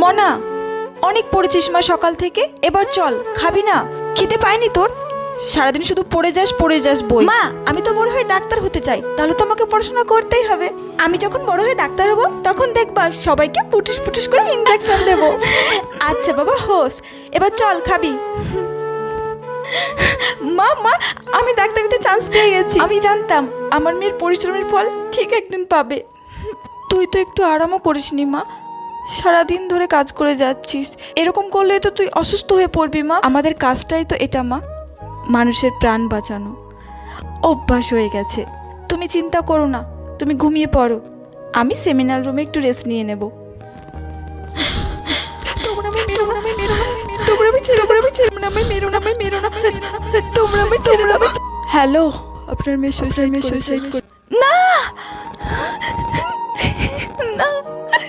মনা, অনেক পড়েছিস মা সকাল থেকে, এবার চল। খাবি না? খেতে পাইনি তোর? সারাদিন শুধু পড়ে যাস বই। মা, আমি তো বড় হয়ে ডাক্তার হতে চাই, তাহলে তো আমাকে পড়াশোনা করতেই হবে। আমি যখন বড় হয়ে ডাক্তার হব তখন দেখবা সবাইকে পুটুস পুটুস করে ইনজেকশন দেব। আচ্ছা বাবা, হোস, এবার চল খাবি। মা মা, আমি ডাক্তারিতে চান্স পেয়ে গেছি। আমি জানতাম আমার মেয়ের পরিশ্রমের ফল ঠিক একদিন পাবে। তুই তো একটু আরামও করিসনি মা, সারাদিন ধরে কাজ করে যাচ্ছিস। এরকম করলে তো তুই অসুস্থ হয়ে পড়বি মা। আমাদের কাজটাই তো এটা মা, মানুষের প্রাণ বাঁচানো। অভ্যাস হয়ে গেছে। তুমি চিন্তা করো না, তুমি ঘুমিয়ে পড়ো, আমি সেমিনার রুমে একটু রেস্ট নিয়ে নেব। হ্যালো, আপনার মেয়ে সুইসাইড